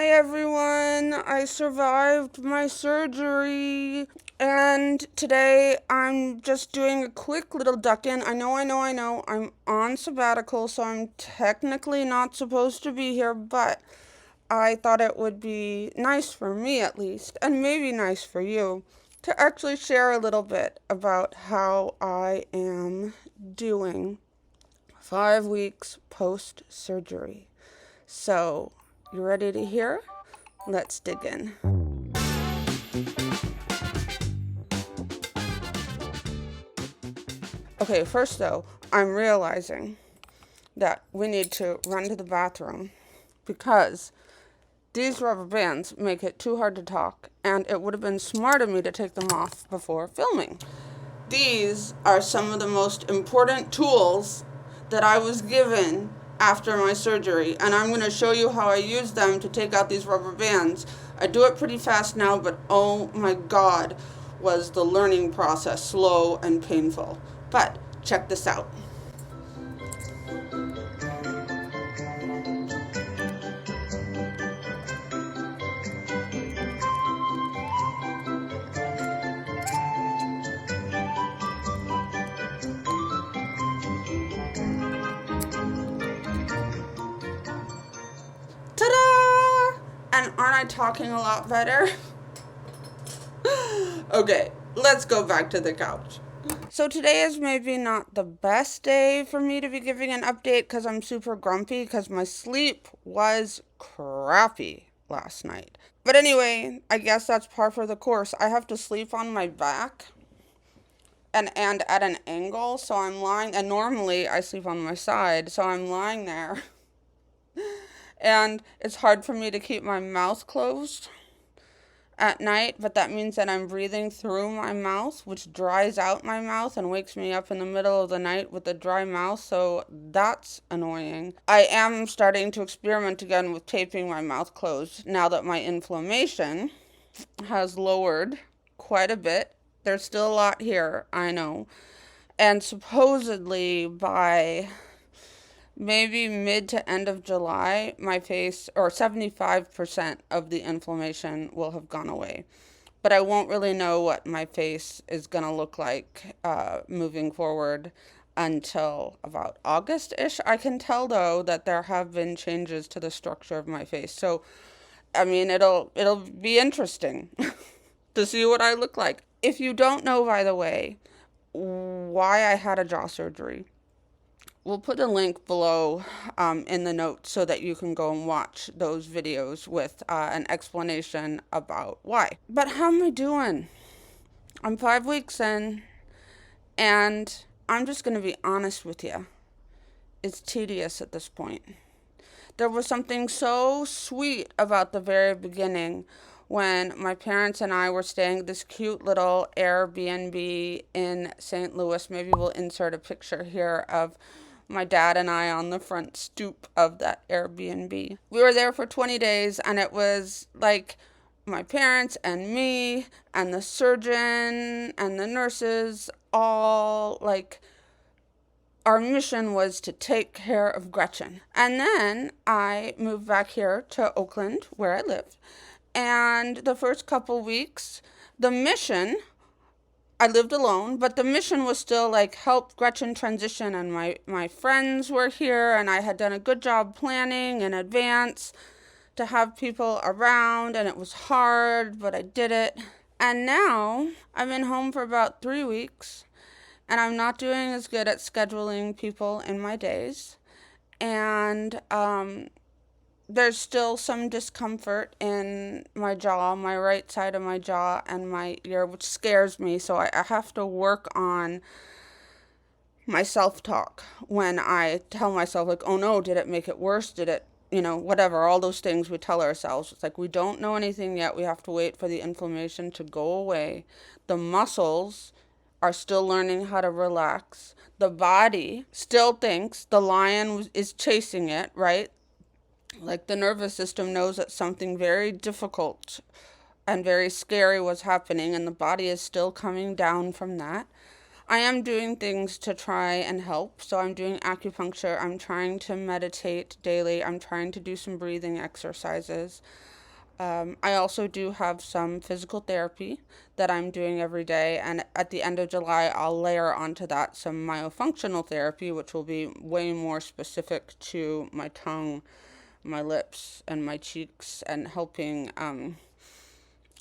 Hi everyone, I survived my surgery and today I'm just doing a quick little duck-in. I know, I'm on sabbatical, so I'm technically not supposed to be here, but I thought it would be nice for me at least, and maybe nice for you, to actually share a little bit about how I am doing 5 weeks post-surgery. So, you ready to hear? Let's dig in. Okay, first though, I'm realizing that we need to run to the bathroom because these rubber bands make it too hard to talk, and it would have been smart of me to take them off before filming. These are some of the most important tools that I was given after my surgery, and I'm going to show you how I use them to take out these rubber bands. I do it pretty fast now, but oh my God, was the learning process slow and painful. But check this out. Ta-da! And aren't I talking a lot better? Okay, let's go back to the couch. So today is maybe not the best day for me to be giving an update because I'm super grumpy because my sleep was crappy last night. But anyway, I guess that's par for the course. I have to sleep on my back and at an angle, so I'm lying, and normally I sleep on my side, so I'm lying there. And it's hard for me to keep my mouth closed at night, but that means that I'm breathing through my mouth, which dries out my mouth and wakes me up in the middle of the night with a dry mouth, so that's annoying. I am starting to experiment again with taping my mouth closed now that my inflammation has lowered quite a bit. There's still a lot here, I know. And supposedly by maybe mid to end of July, my face, or 75% of the inflammation will have gone away. But I won't really know what my face is going to look like moving forward until about August-ish. I can tell, though, that there have been changes to the structure of my face. So, I mean, it'll be interesting to see what I look like. If you don't know, by the way, why I had a jaw surgery, we'll put a link below in the notes so that you can go and watch those videos with an explanation about why. But how am I doing? I'm 5 weeks in, and I'm just going to be honest with you. It's tedious at this point. There was something so sweet about the very beginning when my parents and I were staying at this cute little Airbnb in St. Louis. Maybe we'll insert a picture here of my dad and I on the front stoop of that Airbnb. We were there for 20 days, and it was like my parents and me and the surgeon and the nurses all like, our mission was to take care of Gretchen. And then I moved back here to Oakland, where I live. And the first couple weeks, the mission, I lived alone, but the mission was still like help Gretchen transition, and my friends were here, and I had done a good job planning in advance to have people around, and it was hard, but I did it. And now I've been home for about 3 weeks, and I'm not doing as good at scheduling people in my days, and there's still some discomfort in my jaw, my right side of my jaw and my ear, which scares me. So I have to work on my self-talk when I tell myself, like, oh no, did it make it worse? Did it, whatever, all those things we tell ourselves. It's like, we don't know anything yet. We have to wait for the inflammation to go away. The muscles are still learning how to relax. The body still thinks the lion is chasing it, right? Like, the nervous system knows that something very difficult and very scary was happening, and the body is still coming down from that. I am doing things to try and help. So I'm doing acupuncture. I'm trying to meditate daily. I'm trying to do some breathing exercises. I also do have some physical therapy that I'm doing every day, and at the end of July, I'll layer onto that some myofunctional therapy, which will be way more specific to my tongue, my lips, and my cheeks, and helping.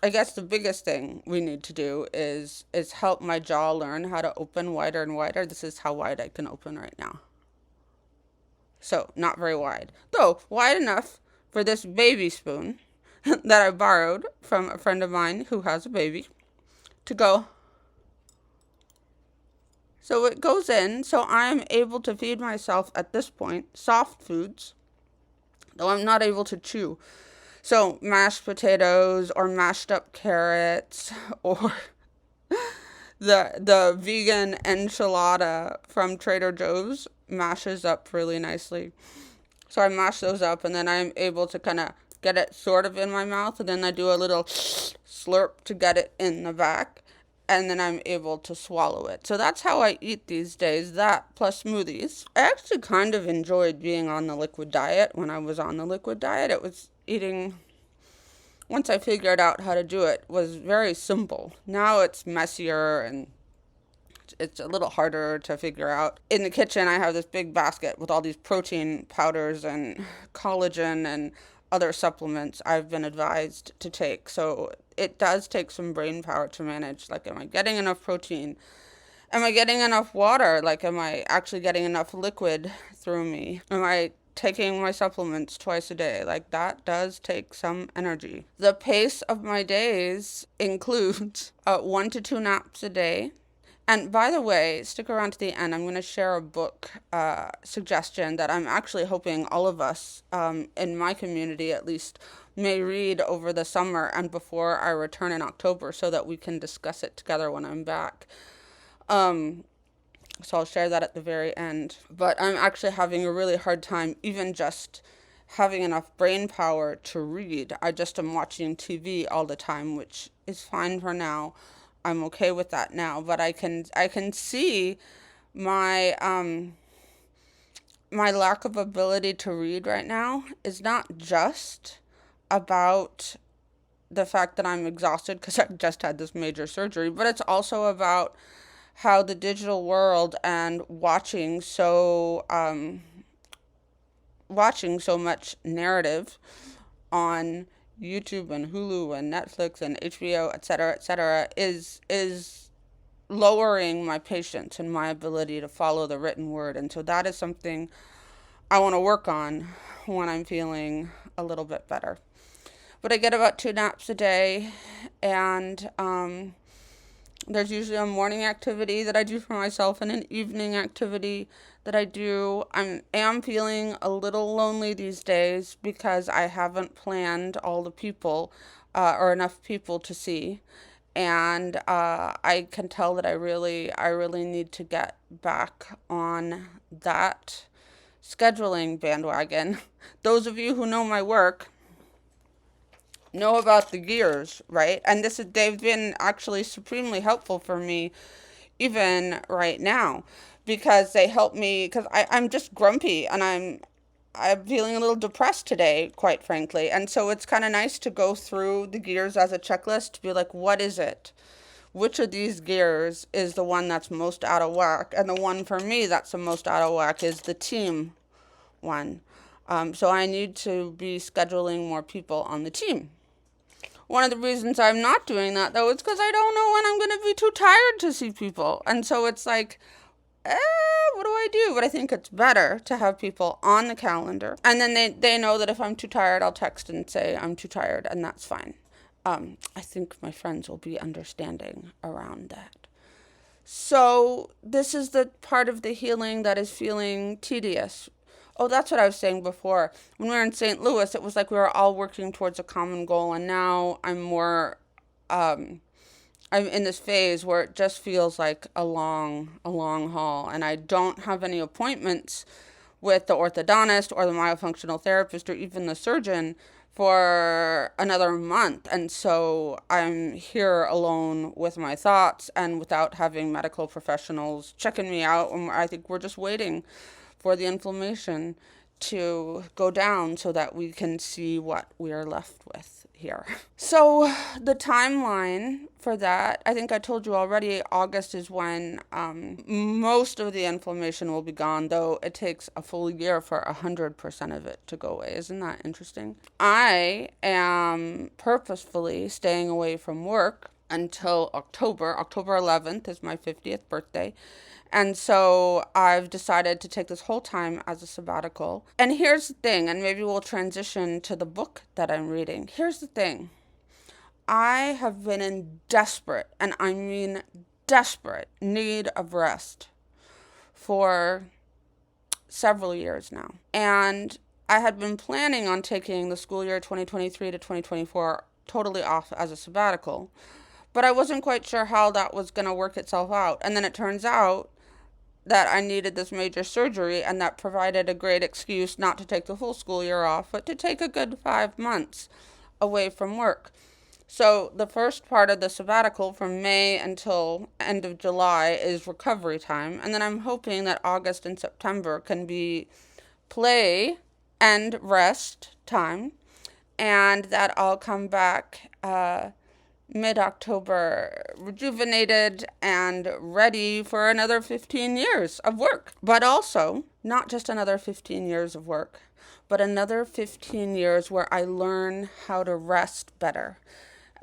I guess the biggest thing we need to do is help my jaw learn how to open wider and wider. This is how wide I can open right now. So, not very wide, though wide enough for this baby spoon that I borrowed from a friend of mine who has a baby to go. So it goes in, so I'm able to feed myself at this point soft foods, though I'm not able to chew. So mashed potatoes or mashed up carrots or the vegan enchilada from Trader Joe's mashes up really nicely. So I mash those up, and then I'm able to kind of get it sort of in my mouth, and then I do a little slurp to get it in the back, and then I'm able to swallow it. So that's how I eat these days, that plus smoothies. I actually kind of enjoyed being on the liquid diet. When I was on the liquid diet, it was eating, once I figured out how to do it, was very simple. Now it's messier and it's a little harder to figure out. In the kitchen, I have this big basket with all these protein powders and collagen and other supplements I've been advised to take. So it does take some brain power to manage. Like, am I getting enough protein? Am I getting enough water? Like, am I actually getting enough liquid through me? Am I taking my supplements twice a day? Like, that does take some energy. The pace of my days includes 1 to 2 naps a day. And by the way, stick around to the end. I'm going to share a book suggestion that I'm actually hoping all of us in my community, at least, may read over the summer and before I return in October, so that we can discuss it together when I'm back. So I'll share that at the very end. But I'm actually having a really hard time even just having enough brain power to read. I just am watching TV all the time, which is fine for now. I'm okay with that now, but I can see my my lack of ability to read right now is not just about the fact that I'm exhausted because I just had this major surgery, but it's also about how the digital world and watching so much narrative on YouTube and Hulu and Netflix and HBO, et cetera, is lowering my patience and my ability to follow the written word. And so that is something I want to work on when I'm feeling a little bit better. But I get about 2 naps a day, and there's usually a morning activity that I do for myself and an evening activity that I do. I am feeling a little lonely these days because I haven't planned all the people or enough people to see. And I can tell that I really need to get back on that scheduling bandwagon. Those of you who know my work know about the gears, right? And they've been actually supremely helpful for me even right now, because they help me, because I'm just grumpy and I'm feeling a little depressed today, quite frankly. And so it's kind of nice to go through the gears as a checklist to be like, what is it? Which of these gears is the one that's most out of whack? And the one for me that's the most out of whack is the team one. So I need to be scheduling more people on the team. One of the reasons I'm not doing that, though, is because I don't know when I'm going to be too tired to see people. And so it's like, what do I do? But I think it's better to have people on the calendar. And then they know that if I'm too tired, I'll text and say I'm too tired, and that's fine. I think my friends will be understanding around that. So this is the part of the healing that is feeling tedious. Oh, that's what I was saying before. When we were in St. Louis, it was like we were all working towards a common goal, and now I'm in this phase where it just feels like a long haul, and I don't have any appointments with the orthodontist or the myofunctional therapist or even the surgeon for another month. And so I'm here alone with my thoughts and without having medical professionals checking me out. And I think we're just waiting for the inflammation to go down so that we can see what we are left with here. So the timeline for that, I think I told you already, August is when most of the inflammation will be gone, though it takes a full year for 100% of it to go away. Isn't that interesting? I am purposefully staying away from work until October. October 11th is my 50th birthday. And so I've decided to take this whole time as a sabbatical. And here's the thing, and maybe we'll transition to the book that I'm reading. Here's the thing. I have been in desperate, and I mean desperate, need of rest for several years now. And I had been planning on taking the school year 2023 to 2024 totally off as a sabbatical. But I wasn't quite sure how that was going to work itself out. And then it turns out that I needed this major surgery, and that provided a great excuse not to take the full school year off, but to take a good 5 months away from work. So the first part of the sabbatical from May until end of July is recovery time. And then I'm hoping that August and September can be play and rest time, and that I'll come back mid-October rejuvenated and ready for another 15 years of work. But also, not just another 15 years of work, but another 15 years where I learn how to rest better.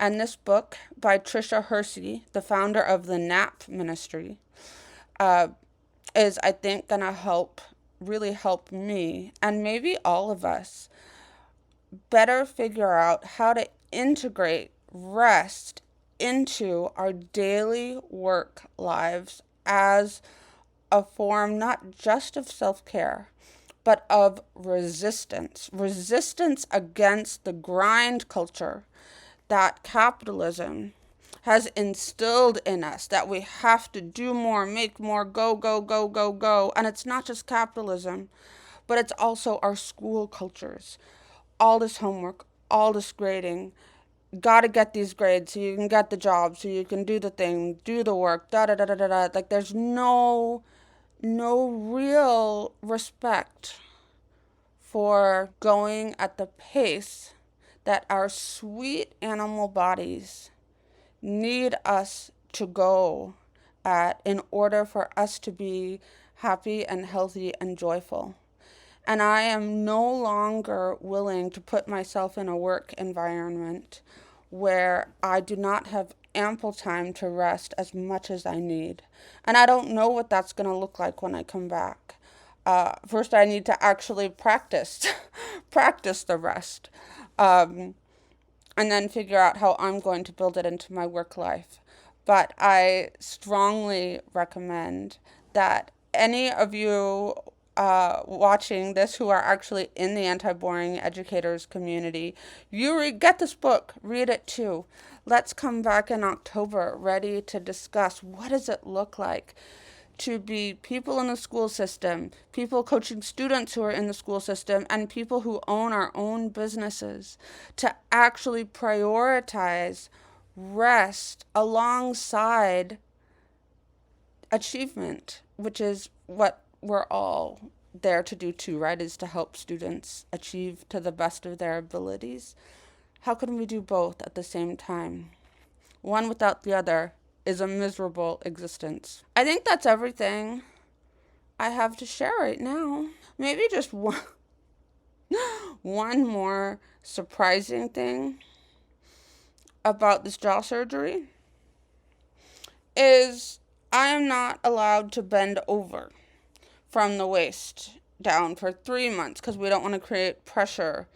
And this book by Tricia Hersey, the founder of the NAP Ministry, is, I think, going to really help me, and maybe all of us, better figure out how to integrate rest into our daily work lives as a form not just of self-care, but of resistance against the grind culture that capitalism has instilled in us, that we have to do more, make more, go, go, go, go, go. And it's not just capitalism, but it's also our school cultures. All this homework, all this grading, gotta get these grades so you can get the job, so you can do the thing, do the work, da-da-da-da-da-da. Like, there's no real respect for going at the pace that our sweet animal bodies need us to go at in order for us to be happy and healthy and joyful. And I am no longer willing to put myself in a work environment where I do not have ample time to rest as much as I need. And I don't know what that's going to look like when I come back. First, I need to actually practice the rest. And then figure out how I'm going to build it into my work life. But I strongly recommend that any of you watching this who are actually in the anti-boring educators community, get this book, read it too. Let's come back in October ready to discuss what does it look like to be people in the school system, people coaching students who are in the school system, and people who own our own businesses, to actually prioritize rest alongside achievement, which is what we're all there to do too, right? Is to help students achieve to the best of their abilities. How can we do both at the same time? One without the other is a miserable existence. I think that's everything I have to share right now. Maybe just one more surprising thing about this jaw surgery is I am not allowed to bend over from the waist down for 3 months because we don't want to create pressure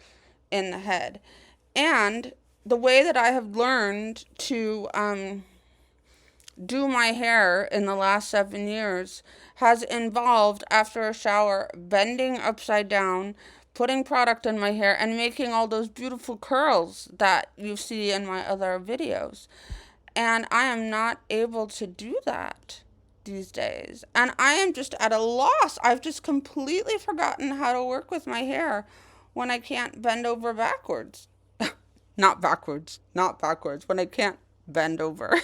in the head. And the way that I have learned to do my hair in the last 7 years has involved, after a shower, bending upside down, putting product in my hair, and making all those beautiful curls that you see in my other videos. And I am not able to do that these days. And I am just at a loss. I've just completely forgotten how to work with my hair when I can't bend over backwards. Not backwards. When I can't bend over.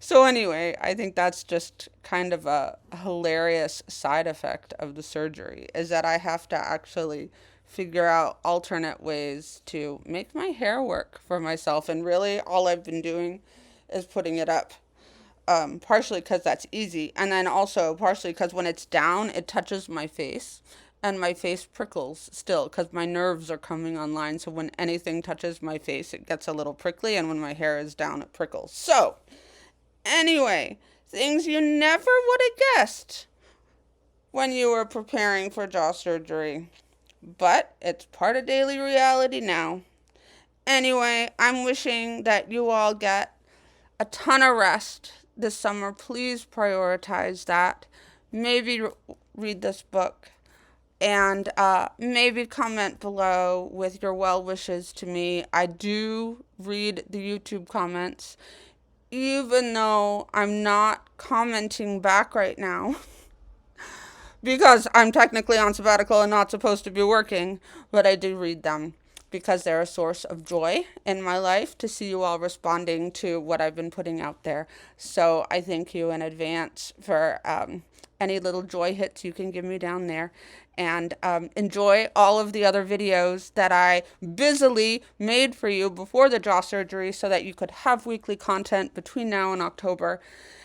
So anyway, I think that's just kind of a hilarious side effect of the surgery is that I have to actually figure out alternate ways to make my hair work for myself. And really, all I've been doing is putting it up. Partially because that's easy, and then also partially because when it's down, it touches my face, and my face prickles still because my nerves are coming online. So when anything touches my face, it gets a little prickly, and when my hair is down, it prickles. So anyway, things you never would have guessed when you were preparing for jaw surgery, but it's part of daily reality now. Anyway, I'm wishing that you all get a ton of rest this summer. Please prioritize that. Maybe read this book, and maybe comment below with your well wishes to me. I do read the YouTube comments, even though I'm not commenting back right now because I'm technically on sabbatical and not supposed to be working, but I do read them because they're a source of joy in my life to see you all responding to what I've been putting out there. So I thank you in advance for any little joy hits you can give me down there. And enjoy all of the other videos that I busily made for you before the jaw surgery so that you could have weekly content between now and October.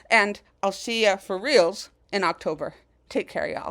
And I'll see you for reals in October. Take care, y'all.